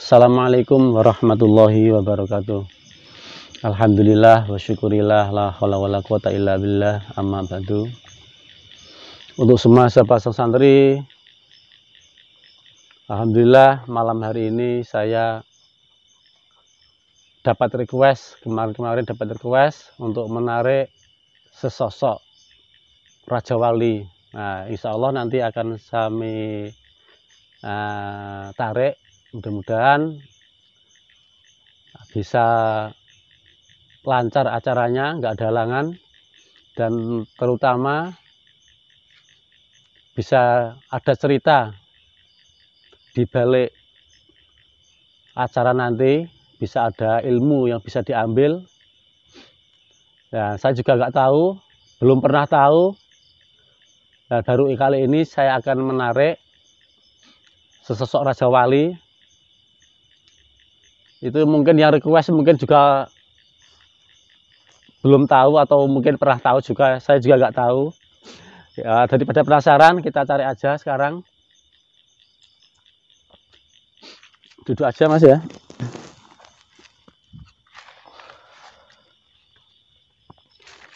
Assalamualaikum warahmatullahi wabarakatuh. Alhamdulillah wa syukurillah la haula wala quwata illa billah amma ba'du. Untuk semua sahabat santri, alhamdulillah malam hari ini saya dapat request, kemarin dapat request untuk menarik sesosok Raja Wali. Nah, insya Allah nanti akan kami tarik, mudah-mudahan bisa lancar acaranya, nggak ada halangan, dan terutama bisa ada cerita di balik acara nanti, bisa ada ilmu yang bisa diambil. Nah, saya juga nggak tahu, belum pernah tahu. Nah, baru kali ini saya akan menarik sesosok Raja Wali. Itu mungkin yang request mungkin juga belum tahu atau mungkin pernah tahu juga, saya juga nggak tahu. Ya, daripada penasaran, kita cari aja sekarang. Duduk aja Mas ya.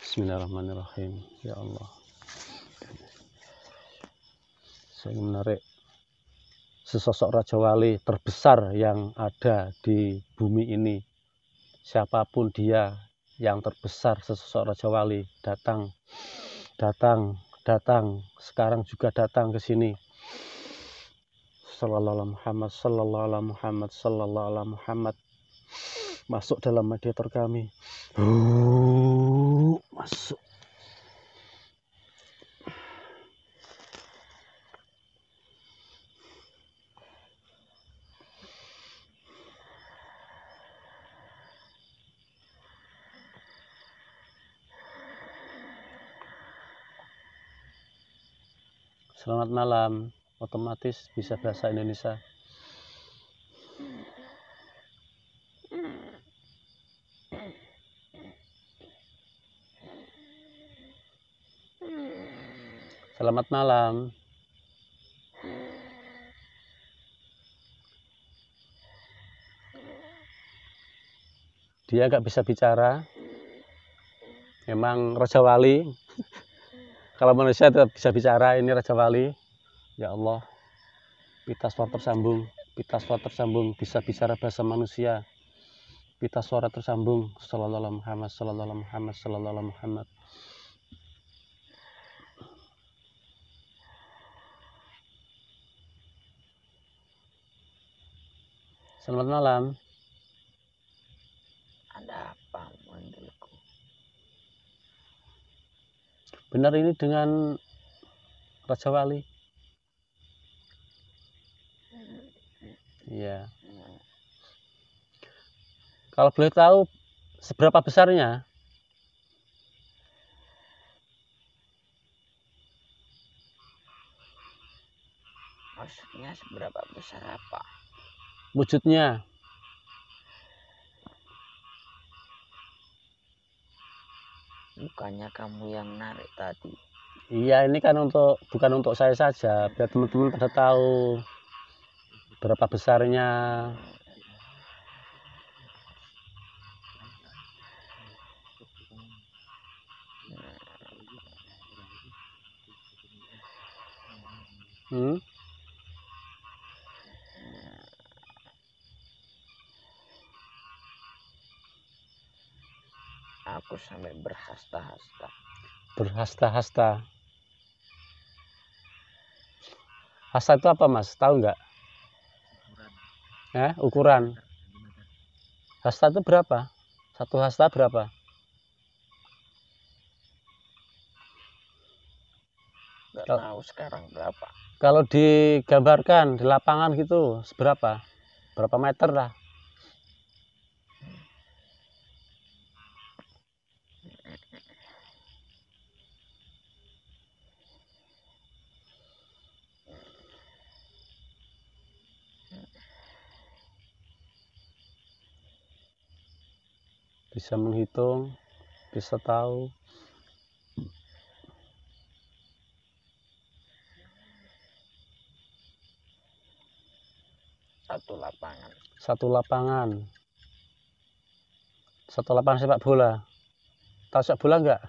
Bismillahirrahmanirrahim. Ya Allah, saya ingin menarik sesosok Raja Wali terbesar yang ada di bumi ini. Siapapun dia, yang terbesar sesosok Raja Wali, datang, sekarang juga datang ke sini. Sallallahu Muhammad, sallallahu Muhammad, sallallahu Muhammad, masuk dalam mediator kami. Masuk. Selamat malam, otomatis bisa bahasa Indonesia. Selamat malam. Dia nggak bisa bicara. Memang Raja Wali. Kalau manusia tidak bisa bicara, ini Raja Wali. Ya Allah, pita suara tersambung, bisa bicara bahasa manusia. Pita suara tersambung. Sallallahu Muhammad, sallallahu Muhammad, sallallahu Muhammad. Selamat malam. Ada apa manggilku? Benar ini dengan Raja Wali? Iya. Kalau boleh tahu seberapa besarnya? Maksudnya seberapa besar apa? Wujudnya? Bukannya kamu yang narik tadi? Iya, ini kan bukan untuk saya saja, biar teman-teman pada tahu berapa besarnya. Aku sampai berhasta-hasta. Berhasta-hasta. Hasta itu apa Mas? Tahu nggak? Ukuran. Hasta itu berapa? Satu hasta berapa? Nggak tahu sekarang berapa. Kalau digambarkan di lapangan gitu, seberapa? Berapa meter lah? Bisa menghitung, bisa tahu. Satu lapangan. Satu lapangan. Satu lapangan sepak bola. Tahu sepak bola nggak?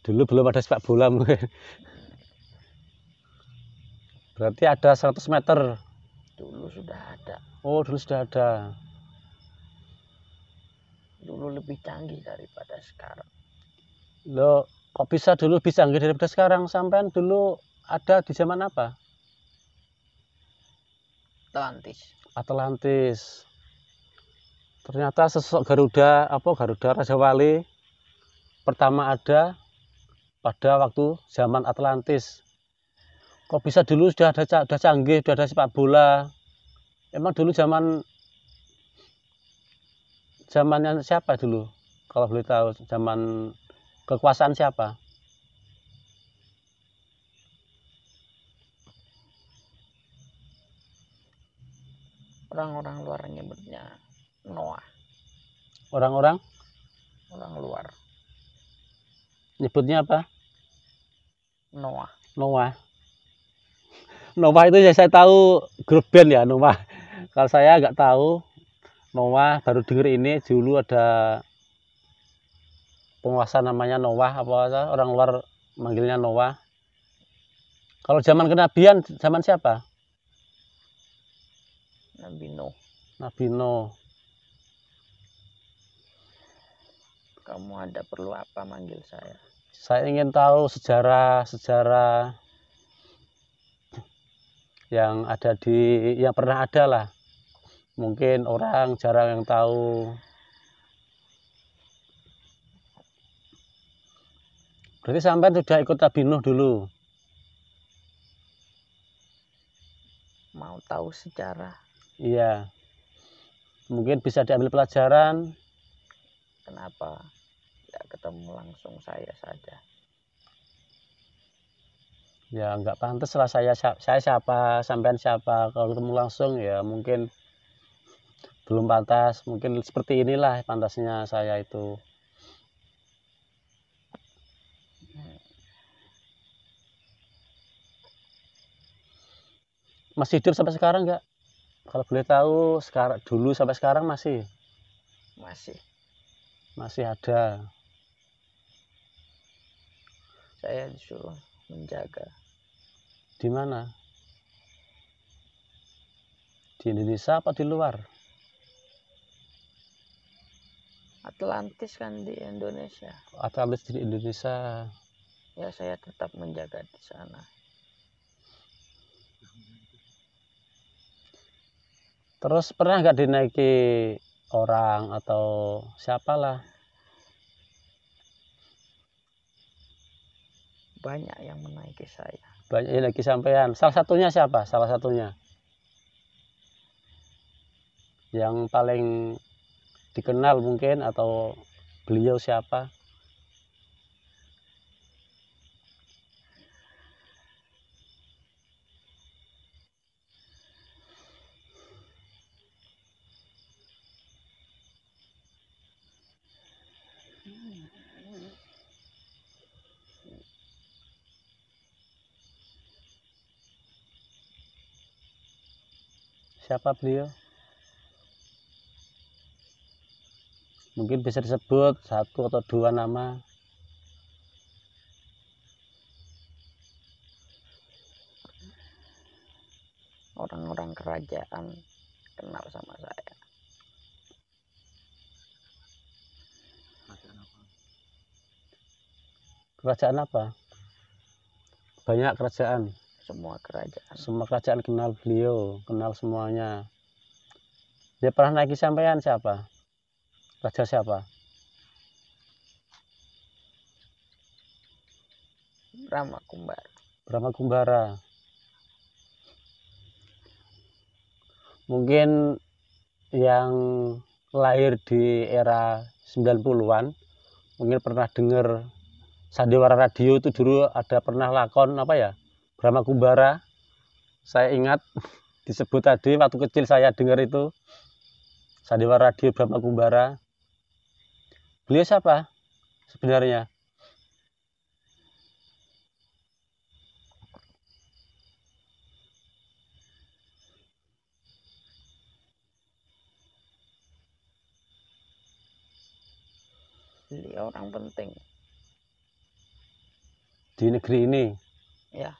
Dulu belum ada sepak bola mungkin. Berarti ada 100 meter. Dulu sudah ada. Oh, dulu sudah ada. Dulu lebih canggih daripada sekarang. Loh, kok bisa dulu bisa canggih daripada sekarang? Sampean dulu ada di zaman apa? Atlantis. Atlantis. Ternyata sosok Garuda, Garuda Raja Wali pertama ada pada waktu zaman Atlantis. Kok bisa dulu sudah canggih, sudah ada sepak bola? Emang dulu zamannya siapa dulu? Kalau boleh tahu, zaman kekuasaan siapa? Orang-orang luar nyebutnya Noah. Orang-orang Orang luar. nyebutnya apa? Noah. Noah. Noah itu ya saya tahu grup band ya Noah. Kalau saya nggak tahu Noah, baru dengar ini dulu ada penguasa namanya Noah orang luar manggilnya Noah. Kalau zaman kenabian zaman siapa? Nabi Nuh. Nabi Nuh. Kamu ada perlu apa manggil saya? Saya ingin tahu sejarah yang pernah ada lah. Mungkin orang jarang yang tahu. Berarti sampai sudah ikut Nabi Nuh dulu. Mau tahu sejarah? Iya. Mungkin bisa diambil pelajaran. Kenapa tidak ketemu langsung saya saja? Ya nggak pantas lah saya siapa, sampean siapa. Kalau ketemu langsung ya mungkin belum pantas. Mungkin seperti inilah pantasnya saya itu. Masih hidup sampai sekarang nggak? Kalau boleh tahu dulu sampai sekarang masih ada. Saya disuruh menjaga. Di mana? Di Indonesia apa di luar? Atlantis kan di Indonesia. Atlantis di Indonesia. Ya saya tetap menjaga di sana. Terus pernah nggak dinaiki orang atau siapalah? Banyak yang menaiki saya. Banyak yang naiki sampean. Salah satunya siapa? Salah satunya yang paling dikenal mungkin, atau beliau siapa? Siapa beliau? Mungkin bisa disebut 1 atau 2 nama. Orang-orang kerajaan kenal sama saya. Kerajaan apa? Banyak kerajaan. Semua kerajaan. Semua kerajaan kenal beliau, kenal semuanya. Dia pernah naiki sampean siapa? Raja siapa? Brahma Kumbara. Brahma Kumbara. Mungkin yang lahir di era 90-an mungkin pernah dengar Sandiwara Radio itu dulu ada pernah lakon apa ya? Brahma Kumbara. Saya ingat disebut tadi waktu kecil saya dengar itu Sandiwara Radio Brahma Kumbara. Beliau siapa sebenarnya? Beliau orang penting. Di negeri ini. Ya.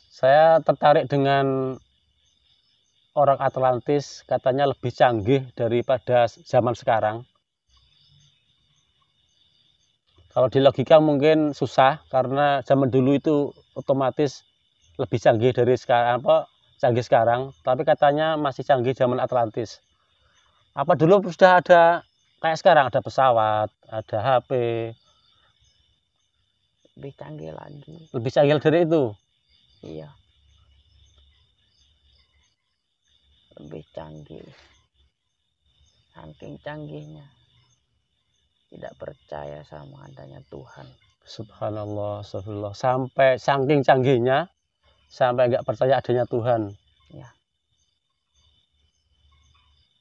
Saya tertarik dengan orang Atlantis, katanya lebih canggih daripada zaman sekarang. Kalau di logika mungkin susah, karena zaman dulu itu otomatis lebih canggih dari sekarang, canggih sekarang. Tapi katanya masih canggih zaman Atlantis. Apa dulu sudah ada kayak sekarang, ada pesawat, ada HP, Lebih canggih lagi. lebih canggih dari itu? Iya. Lebih canggih. Saking canggihnya. Tidak percaya sama adanya Tuhan. Subhanallah, astagfirullah. Sampai saking canggihnya, sampai nggak percaya adanya Tuhan. Ya.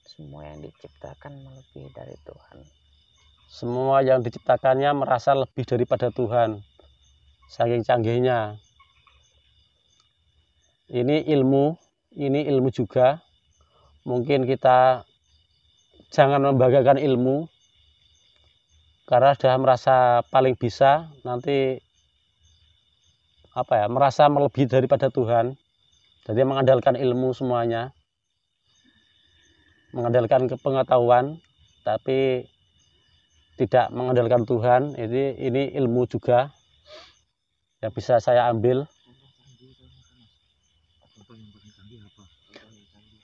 Semua yang diciptakan melebihi dari Tuhan. Semua yang diciptakannya merasa lebih daripada Tuhan. Saking canggihnya. Ini ilmu juga. Mungkin kita jangan membanggakan ilmu, karena sudah merasa paling bisa, nanti merasa melebihi daripada Tuhan. Jadi mengandalkan ilmu semuanya, mengandalkan pengetahuan, tapi tidak mengandalkan Tuhan. Ini ilmu juga yang bisa saya ambil.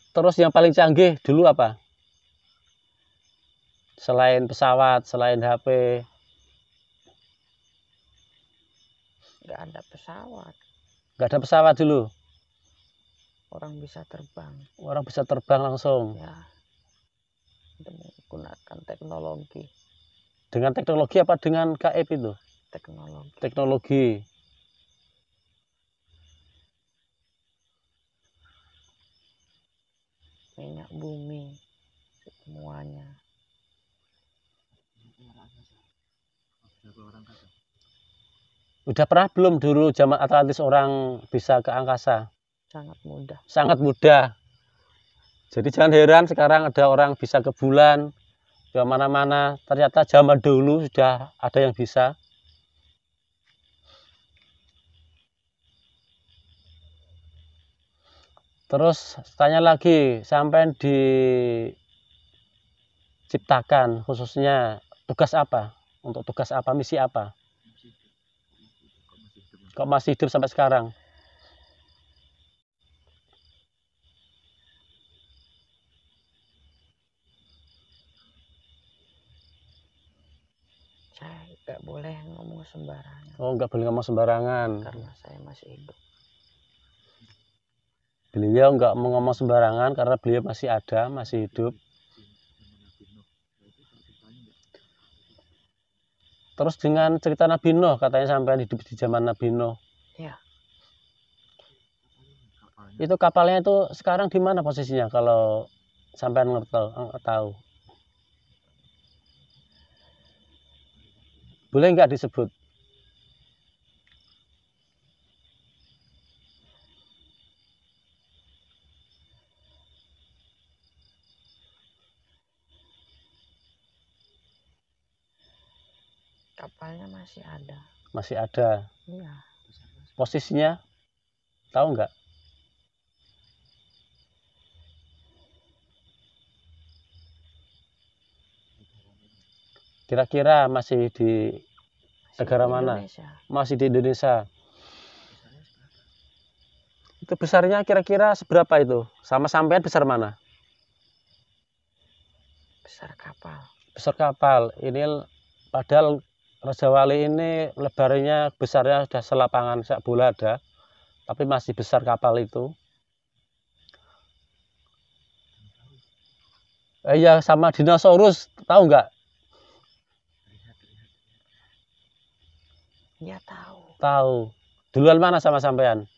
Terus yang paling canggih dulu apa? Selain pesawat, selain HP. Nggak ada pesawat. Nggak ada pesawat dulu. Orang bisa terbang. Orang bisa terbang langsung. Ya. Menggunakan teknologi. Dengan teknologi apa dengan gaib itu? Teknologi. Teknologi. Minyak bumi. Semuanya. Udah pernah belum dulu zaman Atlantis orang bisa ke angkasa? Sangat mudah. Sangat mudah. Jadi jangan heran sekarang ada orang bisa ke bulan, ke mana-mana. Ternyata zaman dulu sudah ada yang bisa. Terus tanya lagi, sampai diciptakan khususnya tugas apa? Untuk tugas apa, misi apa? Kok masih hidup sampai sekarang? Saya nggak boleh ngomong sembarangan. Oh, nggak boleh ngomong sembarangan. Karena saya masih hidup. Beliau nggak mau ngomong sembarangan karena beliau masih ada, masih hidup. Terus dengan cerita Nabi Nuh, katanya sampai hidup di zaman Nabi Nuh. Ya. Itu kapalnya itu sekarang di mana posisinya kalau sampai tahu? Boleh nggak disebut? Kapalnya masih ada. Masih ada. Iya. Posisinya tahu nggak? Kira-kira masih di negara mana? Indonesia. Masih di Indonesia. Itu besarnya kira-kira seberapa itu? Sama sampean besar mana? Besar kapal. Besar kapal. Ini padahal Raja Wali ini lebarnya besarnya sudah selapangan sak bola ada, tapi masih besar kapal itu. Iya, sama dinosaurus, tahu nggak? Dia tahu. Tahu. Duluan mana sama sampean?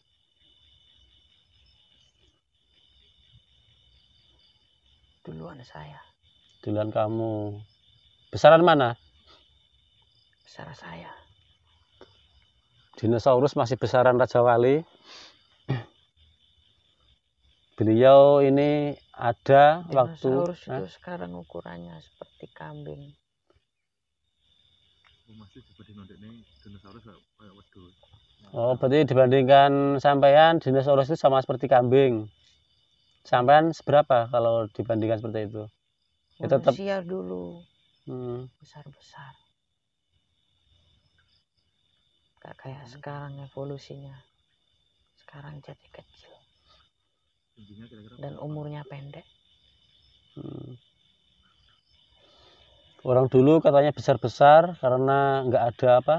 Duluan saya. Duluan kamu. Besaran mana? Besar saya. Dinosaurus masih besaran Raja Wali. Beliau ini ada waktu. Dinosaurus itu sekarang ukurannya seperti kambing. Oh, berarti dibandingkan sampean dinosaurus itu sama seperti kambing. Sampean seberapa kalau dibandingkan seperti itu? Ya, tetap Manusia dulu besar-besar. Gak kayak sekarang evolusinya. Sekarang jadi kecil. Dan umurnya pendek. Orang dulu katanya besar-besar karena nggak ada apa.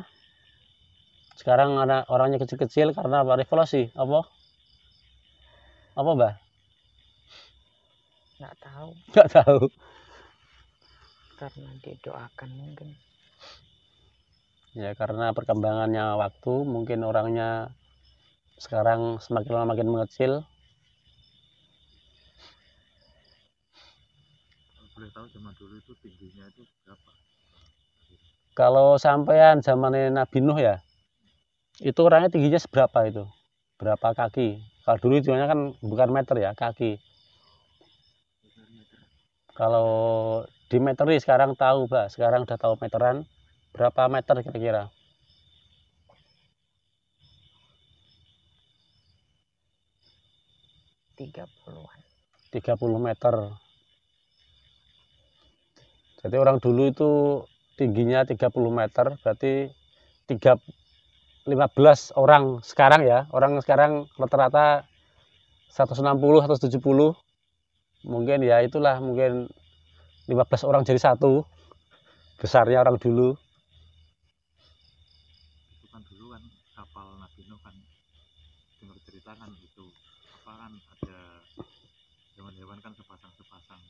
Sekarang ada orangnya kecil-kecil karena apa? Revolusi. Apa? Apa, Mbah? Nggak tahu. Nggak tahu. Karena didoakan mungkin. Ya, karena perkembangannya waktu, mungkin orangnya sekarang semakin lama makin mengecil. Boleh tahu zaman dulu itu tingginya itu berapa? Kalau sampean zaman Nabi Nuh ya, itu orangnya tingginya seberapa itu? Berapa kaki? Kalau dulu hitungannya kan bukan meter ya, kaki. Kalau dimeteri sekarang tahu, Mbak. Sekarang udah tahu meteran. Berapa meter kira-kira? 30-an. 30 meter. Jadi orang dulu itu tingginya 30 meter, berarti 15 orang sekarang ya. Orang sekarang rata-rata 160, 170. Mungkin ya itulah, mungkin 15 orang jadi satu. Besarnya orang dulu. Itu kan dulu kan kapal Nabi Nuh kan dengar cerita kan itu apa kan ada hewan-hewan kan sepasang-sepasang.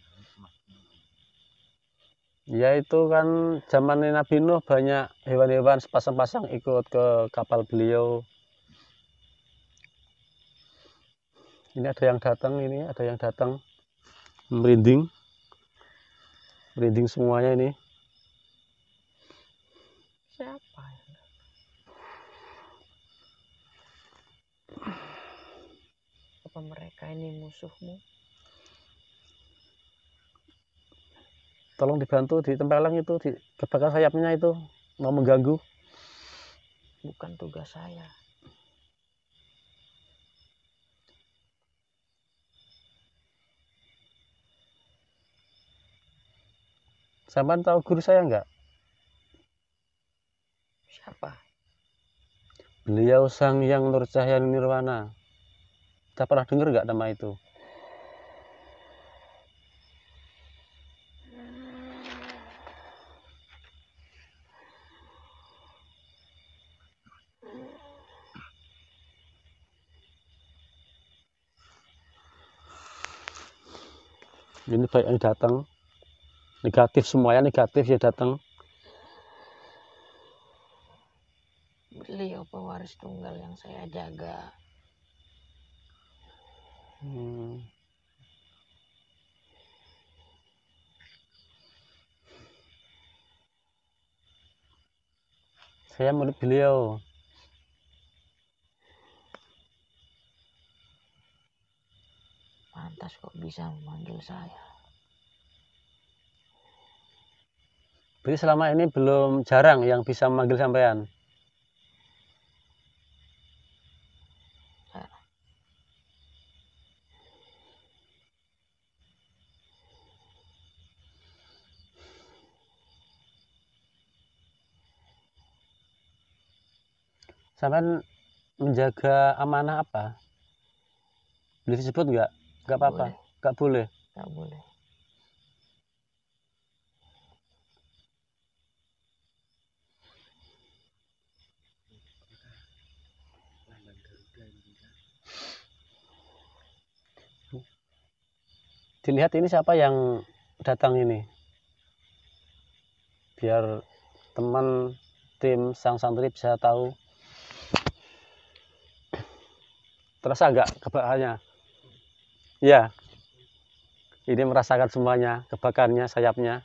Ya itu kan zaman Nabi Nuh banyak hewan-hewan sepasang-pasang ikut ke kapal beliau. Ini ada yang datang, merinding semuanya ini. Siapa? Apa mereka ini musuhmu? Tolong dibantu, ditempeleng itu, dibakar sayapnya itu, mau mengganggu. Bukan tugas saya. Sampean tahu guru saya enggak? Siapa? Beliau Sang Hyang Nur Cahya Nirwana. Kita pernah dengar enggak nama itu? Ini baik yang datang, negatif semuanya, negatif ya datang. Beliau pewaris tunggal yang saya jaga. Saya murid beliau. Pantas kok bisa memanggil saya. Berarti selama ini belum, jarang yang bisa memanggil sampean. Sampean menjaga amanah apa? Boleh disebut enggak? Enggak apa-apa. Enggak boleh. Nggak boleh. Dilihat ini siapa yang datang ini, biar teman tim Sang Santri bisa tahu. Terasa enggak kebakannya? Ya, ini merasakan semuanya, kebakannya, sayapnya.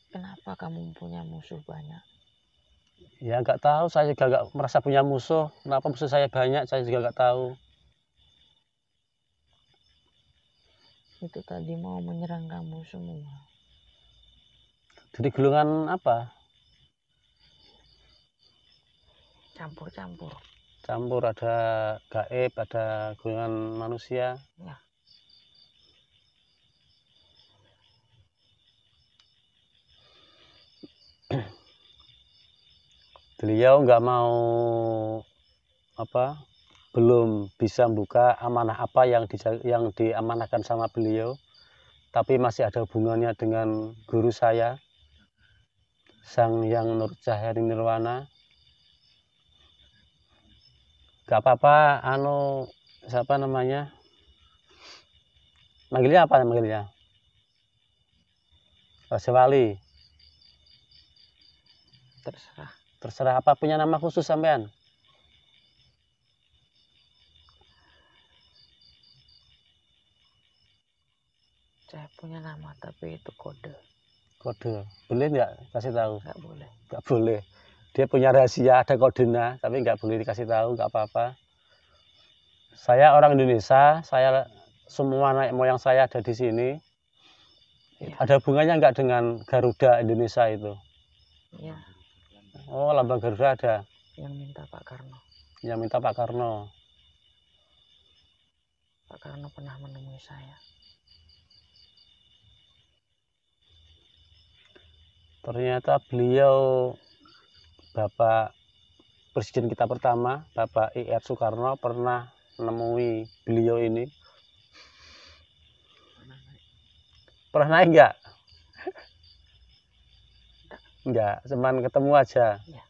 Kenapa kamu punya musuh banyak? Ya enggak tahu, saya juga enggak merasa punya musuh. Kenapa musuh saya banyak, saya juga enggak tahu. Itu tadi mau menyerang kamu semua. Jadi golongan apa? Campur-campur. Campur, ada gaib, ada golongan manusia. Ya. Beliau nggak mau apa? Belum bisa buka amanah apa yang diamanahkan sama beliau, tapi masih ada hubungannya dengan guru saya, Sang Yang Nurcahya Nirwana. Gak apa-apa, siapa namanya? Manggilnya apa manggilnya? Raja Wali. Terserah. Terserah, apa punya nama khusus sampean? Saya punya nama tapi itu kode. Kode. Boleh nggak kasih tahu? Nggak boleh. Nggak boleh. Dia punya rahasia, ada kodenya, tapi nggak boleh dikasih tahu, nggak apa-apa. Saya orang Indonesia, semua nenek moyang saya ada di sini. Iya. Ada hubungannya nggak dengan Garuda Indonesia itu? Iya. Oh, lambang Garuda ada. Yang minta Pak Karno. Yang minta Pak Karno. Pak Karno pernah menemui saya. Ternyata beliau, Bapak Presiden kita pertama, Bapak I.R. Soekarno, pernah menemui beliau ini. Pernah naik nggak? Enggak, cuman ketemu aja. Ya.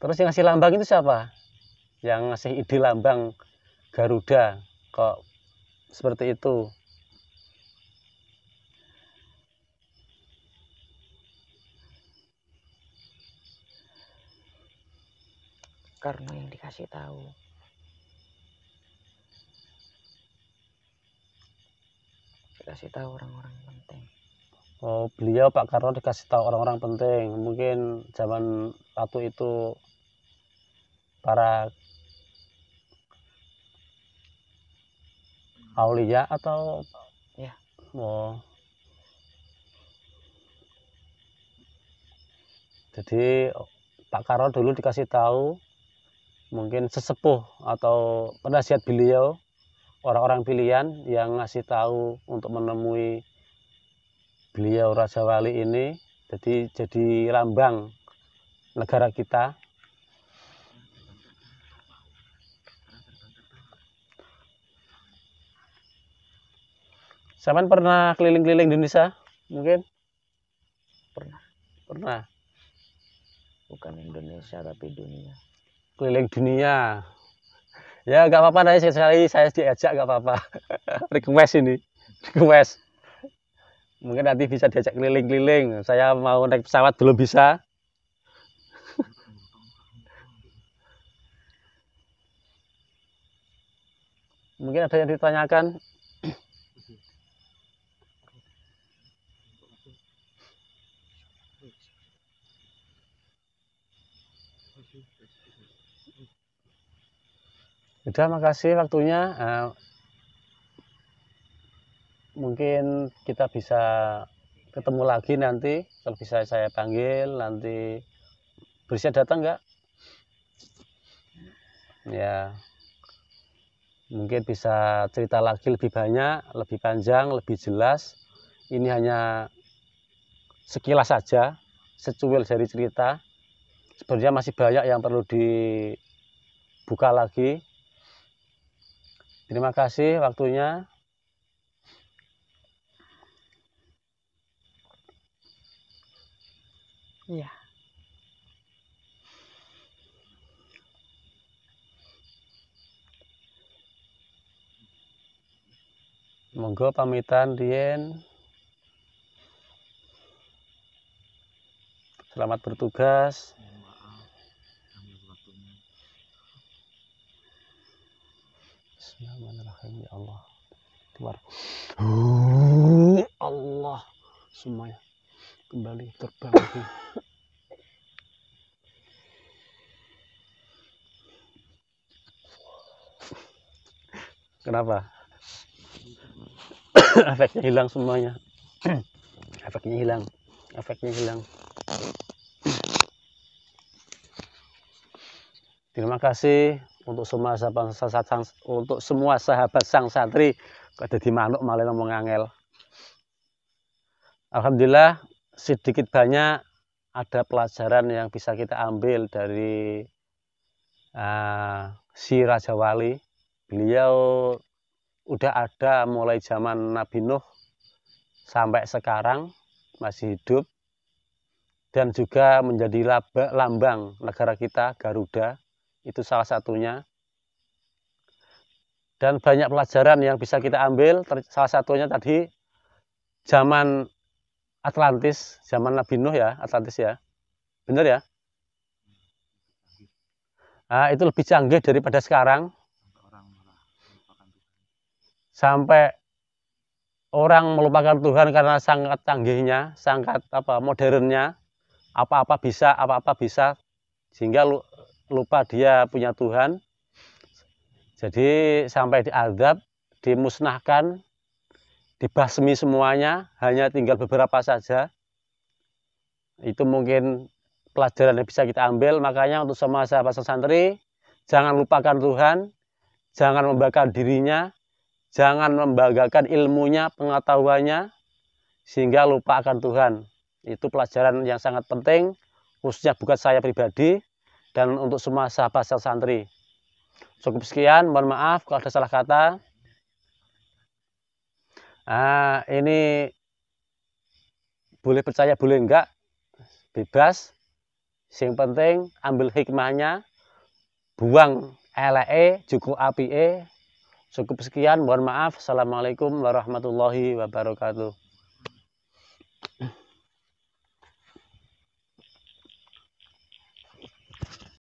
Terus yang ngasih lambang itu siapa? Yang ngasih ide lambang Garuda kok seperti itu? Karno yang dikasih tahu. Dikasih tahu orang-orang penting. Oh, beliau Pak Karno dikasih tahu orang-orang penting. Mungkin zaman waktu itu para aulia atau Ya. Oh. Jadi Pak Karno dulu dikasih tahu, mungkin sesepuh atau penasihat beliau, orang-orang pilihan yang ngasih tahu untuk menemui beliau Raja Wali ini, jadi lambang negara kita. Sampean pernah keliling-keliling Indonesia? Mungkin? Pernah. Pernah. Bukan Indonesia tapi dunia. Keliling dunia. Ya nggak apa-apa, nanti sekali saya diajak nggak apa-apa. Request ini. Request. Mungkin nanti bisa diajak keliling-keliling. Saya mau naik pesawat belum bisa. Mungkin ada yang ditanyakan. Udah, makasih waktunya. Mungkin kita bisa ketemu lagi nanti. Kalau bisa saya panggil nanti, bisa datang nggak? Ya, mungkin bisa cerita lagi lebih banyak, lebih panjang, lebih jelas. Ini hanya sekilas saja, secuil dari cerita. Sebenarnya masih banyak yang perlu dibuka lagi. Terima kasih waktunya. Iya. Monggo pamitan Rien. Selamat bertugas. Mohon maaf ambil waktunya. Bismillahirrahmanirrahim. Ya Allah. Keluar. Allah. Semuanya kembali terbang lagi. Kenapa? efeknya hilang semuanya. Efeknya hilang. Terima kasih untuk semua sahabat sang santri. Kok ada di manuk malah ngomong angel. Alhamdulillah sedikit banyak ada pelajaran yang bisa kita ambil dari si Raja Wali. Beliau udah ada mulai zaman Nabi Nuh sampai sekarang masih hidup dan juga menjadi lambang negara kita, Garuda. Itu salah satunya. Dan banyak pelajaran yang bisa kita ambil. Salah satunya tadi zaman Atlantis, zaman Nabi Nuh ya, Atlantis ya. Benar ya? Nah, itu lebih canggih daripada sekarang. Sampai orang melupakan Tuhan karena sangat canggihnya, sangat modernnya. Apa-apa bisa. Sehingga lupa dia punya Tuhan. Jadi sampai diazab, dimusnahkan, dibasmi semuanya, hanya tinggal beberapa saja. Itu mungkin pelajaran yang bisa kita ambil. Makanya untuk semua sahabat santri, jangan lupakan Tuhan, jangan membanggakan dirinya, jangan membanggakan ilmunya, pengetahuannya, sehingga lupa akan Tuhan. Itu pelajaran yang sangat penting, khususnya buat saya pribadi, dan untuk semua sahabat santri. Cukup sekian, mohon maaf kalau ada salah kata. Ini boleh percaya, boleh enggak, bebas. Yang penting ambil hikmahnya, buang eleke, cukup apike. Cukup sekian, mohon maaf. Assalamualaikum warahmatullahi wabarakatuh.